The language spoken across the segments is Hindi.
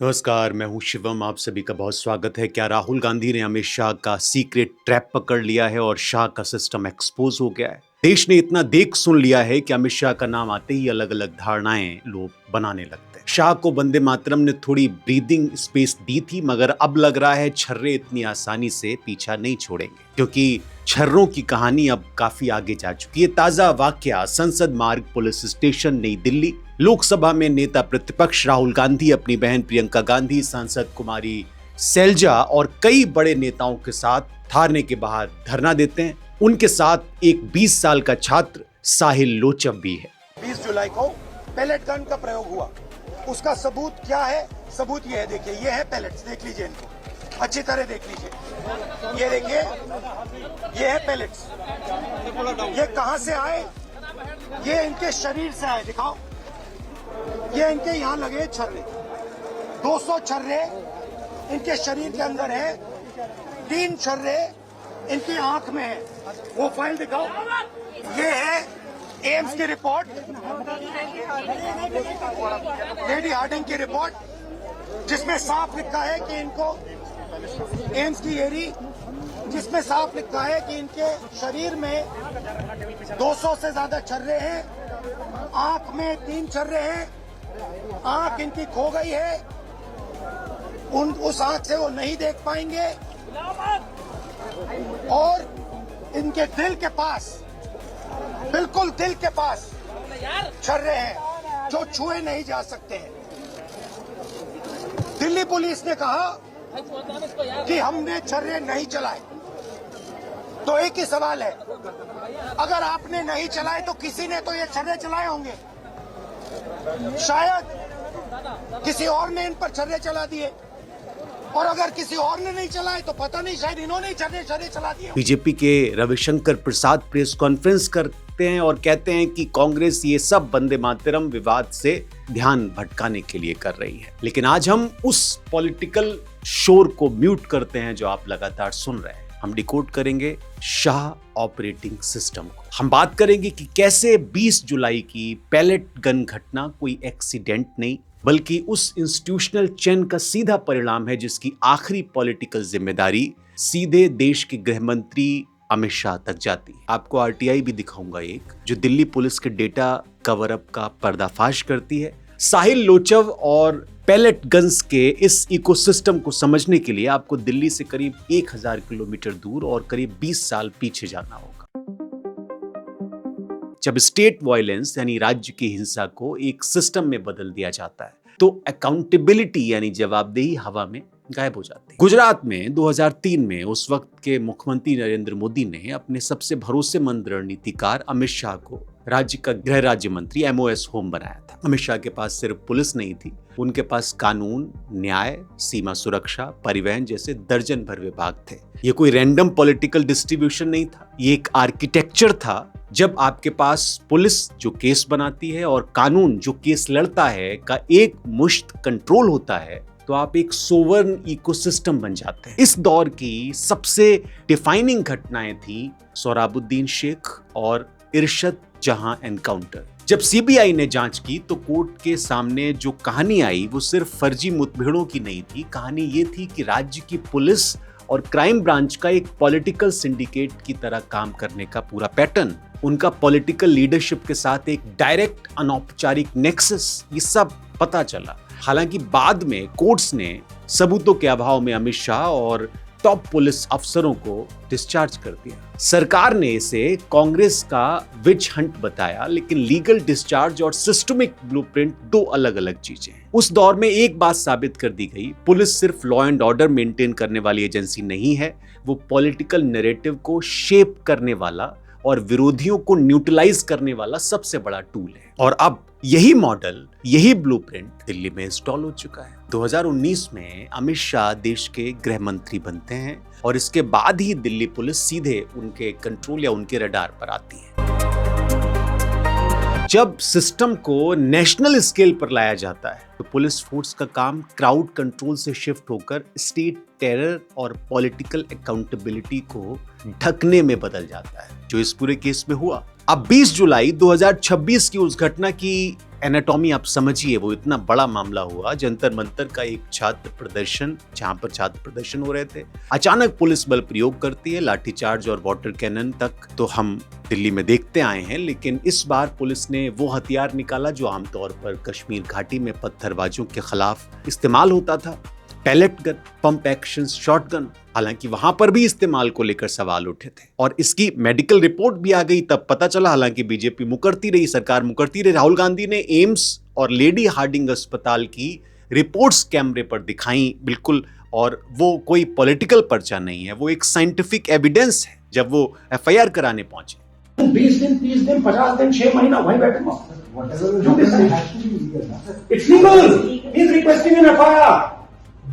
नमस्कार, मैं हूं शिवम। आप सभी का बहुत स्वागत है। क्या राहुल गांधी ने अमित शाह का सीक्रेट ट्रैप पकड़ लिया है और शाह का सिस्टम एक्सपोज हो गया है? देश ने इतना देख सुन लिया है कि अमित शाह का नाम आते ही अलग अलग धारणाएं लोग बनाने लगते हैं। शाह को वंदे मातरम ने थोड़ी ब्रीदिंग स्पेस दी थी, मगर अब लग रहा है छर्रे इतनी आसानी से पीछा नहीं छोड़ेंगे, क्योंकि छर्रों की कहानी अब काफी आगे जा चुकी है। ताजा वाकया संसद मार्ग पुलिस स्टेशन नई दिल्ली। लोकसभा में नेता प्रतिपक्ष राहुल गांधी अपनी बहन प्रियंका गांधी, सांसद कुमारी सैलजा और कई बड़े नेताओं के साथ थाने के बाहर धरना देते हैं। उनके साथ एक 20 साल का छात्र साहिल लोचव भी है। 20 जुलाई को पैलेट गन का प्रयोग हुआ। उसका सबूत क्या है? सबूत ये है, देखिए, ये है पैलेट्स, देख लीजिए इनको अच्छी तरह देख लीजिए। ये देखिए, ये है पैलेट्स। ये कहां से आए? ये इनके शरीर से आए। दिखाओ, ये इनके यहाँ लगे छर्रे, 200 छर्रे इनके शरीर के अंदर है, 3 छर्रे इनकी आंख में है। वो फाइल दिखाओ। ये है एम्स की रिपोर्ट, लेडी हार्डिंग की रिपोर्ट, जिसमें साफ लिखा है कि इनको एम्स की एरी, जिसमें साफ लिखा है कि इनके शरीर में 200 से ज्यादा छर्रे हैं, आंख में 3 छर्रे हैं, आंख इनकी खो गई है, उस आंख से वो नहीं देख पाएंगे, और इनके दिल के पास, बिल्कुल दिल के पास छर्रे हैं जो छुए नहीं जा सकते हैं। दिल्ली पुलिस ने कहा कि हमने छर्रे नहीं चलाए। तो एक ही सवाल है, अगर आपने नहीं चलाए तो किसी ने तो ये छर्रे चलाए होंगे। शायद किसी और ने इन पर छर्रे चला दिए, और अगर किसी और ने नहीं चलाए तो पता नहीं, शायद इन्होंने छर्रे चला दिए। बीजेपी के रविशंकर प्रसाद प्रेस कॉन्फ्रेंस करते हैं और कहते हैं कि कांग्रेस ये सब वंदे मातरम विवाद से ध्यान भटकाने के लिए कर रही है। लेकिन आज हम उस पॉलिटिकल शोर को म्यूट करते हैं जो आप लगातार सुन रहे हैं। हम डिकोड करेंगे शाह ऑपरेटिंग सिस्टम को। हम बात करेंगे कि कैसे 20 जुलाई की पैलेट गन घटना कोई एक्सीडेंट नहीं, बल्कि उस इंस्टीट्यूशनल चेन का सीधा परिणाम है जिसकी आखिरी पॉलिटिकल जिम्मेदारी सीधे देश के गृह मंत्री अमित शाह तक जाती है। आपको आरटीआई भी दिखाऊंगा एक, जो दिल्ली पुलिस के डेटा कवर अप का पर्दाफाश करती है। साहिल लोचव और पैलेट गन्स के इस इकोसिस्टम को समझने के लिए आपको दिल्ली से करीब 1000 किलोमीटर दूर और करीब 20 साल पीछे जाना होगा। जब स्टेट वायलेंस यानी राज्य की हिंसा को एक सिस्टम में बदल दिया जाता है तो अकाउंटेबिलिटी यानी जवाबदेही हवा में गायब हो जाती है। गुजरात में 2003 में उस वक्त के मुख्यमंत्री नरेंद्र मोदी ने अपने सबसे भरोसेमंद रणनीतिकार अमित शाह को राज्य का गृह राज्य मंत्री MOS होम बनाया था। अमित शाह के पास सिर्फ पुलिस नहीं थी, उनके पास कानून, न्याय, सीमा सुरक्षा, परिवहन जैसे दर्जन भर विभाग थे। ये कोई रैंडम पॉलिटिकल डिस्ट्रीब्यूशन नहीं था, ये एक आर्किटेक्चर था। जब आपके पास पुलिस जो केस बनाती है और कानून जो केस लड़ता है का एक मुश्त कंट्रोल होता है, तो आप एक सोवर्ण इकोसिस्टम बन जाते हैं। इस दौर की सबसे डिफाइनिंग घटनाएं थी सोहराबुद्दीन शेख और इरशद जहां एनकाउंटर। जब सीबीआई ने जांच की तो कोर्ट के सामने जो कहानी आई वो सिर्फ फर्जी मुठभेड़ों की नहीं थी। कहानी ये थी कि राज्य की पुलिस और क्राइम ब्रांच का एक पॉलिटिकल सिंडिकेट की तरह काम करने का पूरा पैटर्न, उनका पॉलिटिकल लीडरशिप के साथ एक डायरेक्ट अनौपचारिक नेक्सस, ये सब पता चला। हालांकि बाद में कोर्ट्स ने सबूतों के अभाव में अमित शाह और टॉप पुलिस अफसरों को डिस्चार्ज कर दिया। सरकार ने इसे कांग्रेस का विच हंट बताया, लेकिन लीगल डिस्चार्ज और सिस्टमिक ब्लूप्रिंट दो अलग अलग चीजें हैं। उस दौर में एक बात साबित कर दी गई, पुलिस सिर्फ लॉ एंड ऑर्डर मेंटेन करने वाली एजेंसी नहीं है, वो पॉलिटिकल नैरेटिव को शेप करने वाला और विरोधियों को न्यूट्रलाइज करने वाला सबसे बड़ा टूल है। और अब यही मॉडल, यही ब्लूप्रिंट दिल्ली में इंस्टॉल हो चुका है। 2019 में अमित शाह देश के गृह मंत्री बनते हैं और इसके बाद ही दिल्ली पुलिस सीधे उनके कंट्रोल या उनके रडार पर आती है। जब सिस्टम को नेशनल स्केल पर लाया जाता है तो पुलिस फोर्स का काम क्राउड कंट्रोल से शिफ्ट होकर स्टेट टेरर और पॉलिटिकल अकाउंटेबिलिटी को ढकने में बदल जाता है, जो इस पूरे केस में हुआ। अब 20 जुलाई 2026 की उस घटना की एनाटॉमी आप समझिए, वो इतना बड़ा मामला हुआ। जंतर मंतर का एक छात्र प्रदर्शन, जहां पर छात्र प्रदर्शन हो रहे थे, अचानक पुलिस बल प्रयोग करती है, लाठीचार्ज और वाटर कैनन तक तो हम दिल्ली में देखते आए हैं। लेकिन इस बार पुलिस ने वो हथियार निकाला जो आमतौर पर कश्मीर घाटी में पत्थरबाजों के खिलाफ इस्तेमाल होता था, pellet gun, pump action shotgun. हालांकि वहां पर भी इस्तेमाल को लेकर सवाल उठे थे और इसकी मेडिकल रिपोर्ट भी आ गई, तब पता चला। हालांकि बीजेपी मुकरती रही, सरकार मुकरती रही। राहुल गांधी ने एम्स और लेडी हार्डिंग अस्पताल की रिपोर्ट्स कैमरे पर दिखाई, बिल्कुल, और वो कोई पॉलिटिकल पर्चा नहीं है, वो एक साइंटिफिक एविडेंस है। जब वो एफआईआर कराने पहुंचे, 20 दिन 30 दिन 50 दिन 6 महीना वहीं बैठे, it's legal, he is requesting an FIR.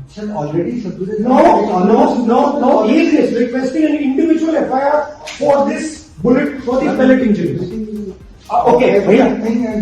Sir, already submitted. No. He is requesting an individual FIR for this bullet, for the pellet injuries. Okay, भैया,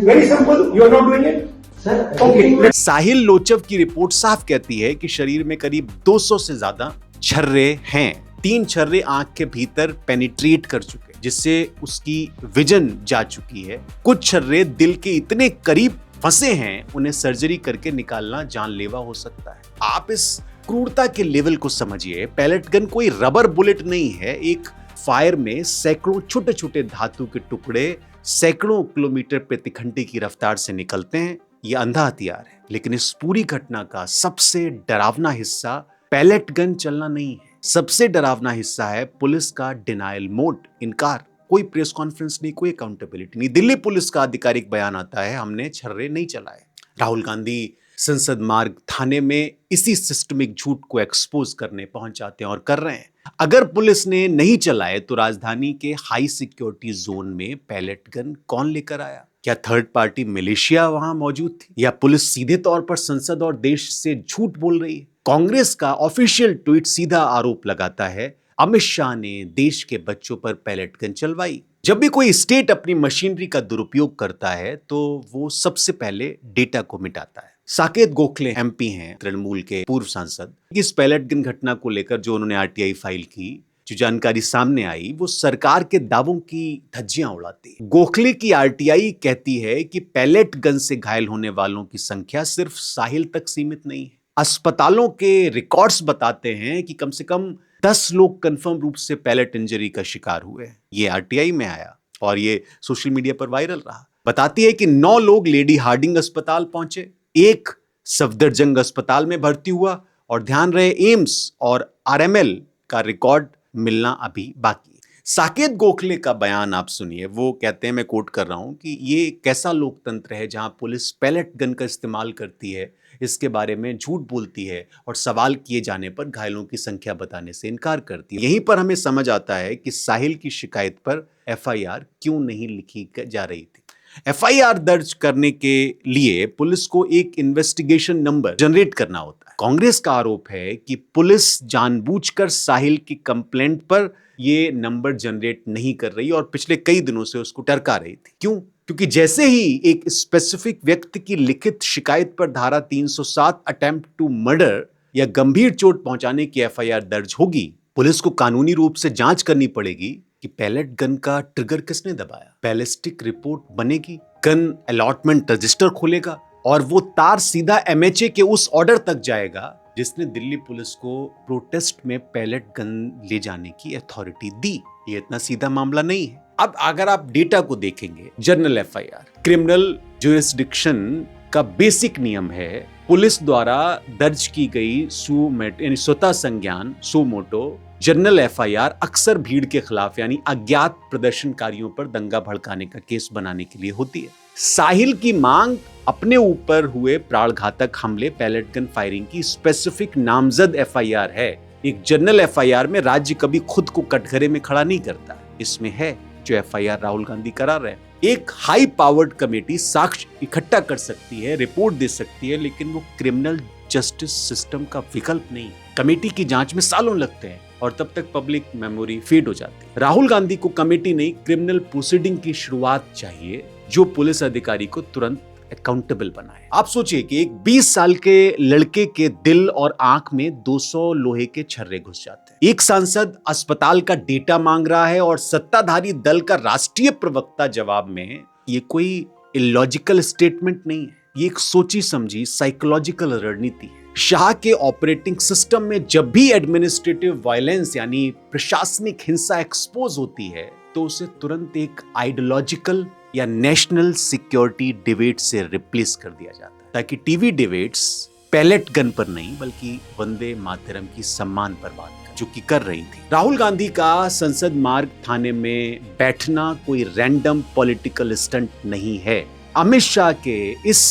very simple. You are not doing it. Sir, Okay. साहिल लोचव की रिपोर्ट साफ कहती है कि शरीर में करीब 200 से ज्यादा छर्रे हैं। 3 छर्रे आंख के भीतर पेनिट्रेट कर चुके, जिससे उसकी विजन जा चुकी है। कुछ छर्रे दिल के इतने करीब फंसे हैं, उन्हें सर्जरी करके निकालना जानलेवा हो सकता है। आप इस क्रूरता के लेवल को समझिए। पैलेट गन कोई रबर बुलेट नहीं है। एक फायर में सैकड़ों छोटे छोटे धातु के टुकड़े सैकड़ों किलोमीटर प्रति घंटे की रफ्तार से निकलते हैं। यह अंधा हथियार है। लेकिन इस पूरी घटना का सबसे डरावना हिस्सा पैलेट गन चलना नहीं है। सबसे डरावना हिस्सा है पुलिस का डिनायल मोड, इनकार। कोई प्रेस कॉन्फ्रेंस नहीं, कोई अकाउंटेबिलिटी नहीं। दिल्ली पुलिस का आधिकारिक बयान आता है, हमने छर्रे नहीं चलाए। राहुल गांधी संसद मार्ग थाने में इसी सिस्टमिक झूठ को एक्सपोज करने पहुंच जाते हैं और कर रहे हैं। अगर पुलिस ने नहीं चलाए तो राजधानी के हाई सिक्योरिटी जोन में पैलेट गन कौन लेकर आया? क्या थर्ड पार्टी मिलिशिया वहां मौजूद थी, या पुलिस सीधे तौर पर संसद और देश से झूठ बोल रही है? कांग्रेस का ऑफिशियल ट्वीट सीधा आरोप लगाता है, अमित शाह ने देश के बच्चों पर पैलेट गन चलवाई। जब भी कोई स्टेट अपनी मशीनरी का दुरुपयोग करता है तो वो सबसे पहले डेटा को मिटाता है। साकेत गोखले एमपी हैं, तृणमूल के पूर्व सांसद। इस पैलेट गन घटना को लेकर जो उन्होंने आरटीआई फाइल की, जो जानकारी सामने आई, वो सरकार के दावों की धज्जियां उड़ाती। गोखले की आरटीआई कहती है कि पैलेट गन से घायल होने वालों की संख्या सिर्फ साहिल तक सीमित नहीं है। अस्पतालों के रिकॉर्ड्स बताते हैं कि कम से कम 10 लोग कंफर्म रूप से पैलेट इंजरी का शिकार हुए। ये आरटीआई में आया और ये सोशल मीडिया पर वायरल रहा। बताती है कि 9 लोग लेडी हार्डिंग अस्पताल पहुंचे, 1 सफदरजंग अस्पताल में भर्ती हुआ, और ध्यान रहे एम्स और आरएमएल का रिकॉर्ड मिलना अभी बाकी। साकेत गोखले का बयान आप सुनिए। वो कहते हैं, मैं कोट कर रहा हूं, कि ये कैसा लोकतंत्र है जहां पुलिस पैलेट गन का इस्तेमाल करती है, इसके बारे में झूठ बोलती है और सवाल किए जाने पर घायलों की संख्या बताने से इनकार करती है। यहीं पर हमें समझ आता है कि साहिल की शिकायत पर एफआईआर क्यों नहीं लिखी जा रही थी। एफआईआर दर्ज करने के लिए पुलिस को एक इन्वेस्टिगेशन नंबर जनरेट करना होता है। कांग्रेस का आरोप है कि पुलिस जानबूझकर साहिल की कंप्लेंट पर ये नंबर जनरेट नहीं कर रही और पिछले कई दिनों से उसको टरका रही थी। क्यों? क्योंकि जैसे ही एक स्पेसिफिक व्यक्ति की लिखित शिकायत पर धारा 307 अटेम्प्ट टू मर्डर या गंभीर चोट पहुंचाने की एफआईआर दर्ज होगी, पुलिस को कानूनी रूप से जांच करनी पड़ेगी कि पैलेट गन का ट्रिगर किसने दबाया। बैलिस्टिक रिपोर्ट बनेगी, गन अलॉटमेंट रजिस्टर खुलेगा और वो तार सीधा एमएचए के उस ऑर्डर तक जाएगा जिसने दिल्ली पुलिस को प्रोटेस्ट में पैलेट गन ले जाने की अथॉरिटी दी। ये इतना सीधा मामला नहीं है। अब अगर आप डेटा को देखेंगे, जनरल एफआईआर, क्रिमिनल ज्यूरिसडिक्शन का बेसिक नियम है, पुलिस द्वारा दर्ज की गई यानी स्वतः संज्ञान सुमोटो जनरल एफआईआर अक्सर भीड़ के खिलाफ यानी अज्ञात प्रदर्शनकारियों पर दंगा भड़काने का केस बनाने के लिए होती है। साहिल की मांग अपने ऊपर हुए प्राणघातक हमले, पैलेट गन फायरिंग की स्पेसिफिक नामजद एफआईआर है। एक जनरल एफआईआर में राज्य कभी खुद को कटघरे में खड़ा नहीं करता। इसमें है जो एफआईआर राहुल गांधी करा रहे हैं। एक हाई पावर्ड कमेटी साक्ष्य इकट्ठा कर सकती है, रिपोर्ट दे सकती है, लेकिन वो क्रिमिनल जस्टिस सिस्टम का विकल्प नहीं। कमेटी की जांच में सालों लगते हैं और तब तक पब्लिक मेमोरी फेड हो जाती है। राहुल गांधी को कमेटी नहीं, क्रिमिनल प्रोसीडिंग की शुरुआत चाहिए जो पुलिस अधिकारी को तुरंत अकाउंटेबल बनाए। आप सोचिए कि एक 20 साल के लड़के के दिल और आंख में 200 लोहे के छर्रे घुस जाते हैं। एक सांसद अस्पताल का डेटा मांग रहा है और सत्ताधारी दल का राष्ट्रीय प्रवक्ता जवाब में। ये कोई इलॉजिकल स्टेटमेंट नहीं है, ये एक सोची समझी साइकोलॉजिकल रणनीति है। शाह के ऑपरेटिंग सिस्टम में जब भी एडमिनिस्ट्रेटिव वायलेंस यानी प्रशासनिक हिंसा एक्सपोज होती है तो उसे तुरंत एक आइडियोलॉजिकल या नेशनल सिक्योरिटी डिबेट से रिप्लेस कर दिया जाता है, ताकि टीवी डिबेट्स पैलेट गन पर नहीं बल्कि वंदे मातरम की सम्मान पर बात कर, जो कि कर रही थी। राहुल गांधी का संसद मार्ग थाने में बैठना कोई रैंडम पॉलिटिकल स्टंट नहीं है। अमित शाह के इस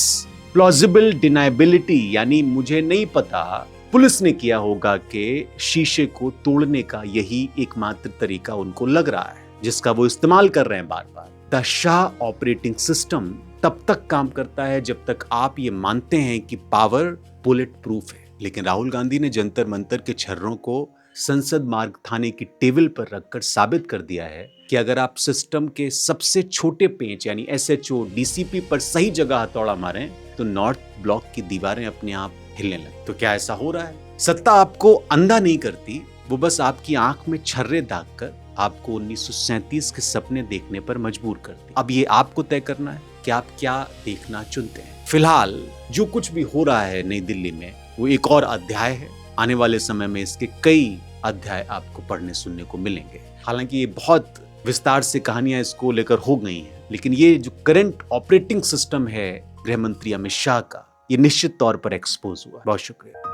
प्लॉजिबल डिनाइबिलिटी यानी मुझे नहीं पता पुलिस ने किया होगा कि शीशे को तोड़ने का यही एकमात्र तरीका उनको लग रहा है, जिसका वो इस्तेमाल कर रहे हैं बार बार। द शाह ऑपरेटिंग सिस्टम तब तक काम करता है जब तक आप ये मानते हैं कि पावर बुलेट प्रूफ है। लेकिन राहुल गांधी ने जंतर मंतर के छर्रों को संसद मार्ग थाने की टेबल पर रखकर साबित कर दिया है कि अगर आप सिस्टम के सबसे छोटे पेंच यानी एसएचओ डीसीपी पर सही जगह हथौड़ा मारें तो नॉर्थ ब्लॉक की दीवारें अपने आप हिलने लगती। तो क्या ऐसा हो रहा है? सत्ता आपको अंधा नहीं करती, वो बस आपकी आंख में छर्रे दागकर आपको 1937 के सपने देखने पर मजबूर करती। अब ये आपको तय करना है कि आप क्या देखना चुनते हैं। फिलहाल जो कुछ भी हो रहा है नई दिल्ली में वो एक और अध्याय है। आने वाले समय में इसके कई अध्याय आपको पढ़ने सुनने को मिलेंगे। हालांकि ये बहुत विस्तार से कहानियां इसको लेकर हो गई हैं, लेकिन ये जो करंट ऑपरेटिंग सिस्टम है गृह मंत्री अमित शाह का, ये निश्चित तौर पर एक्सपोज हुआ। बहुत शुक्रिया।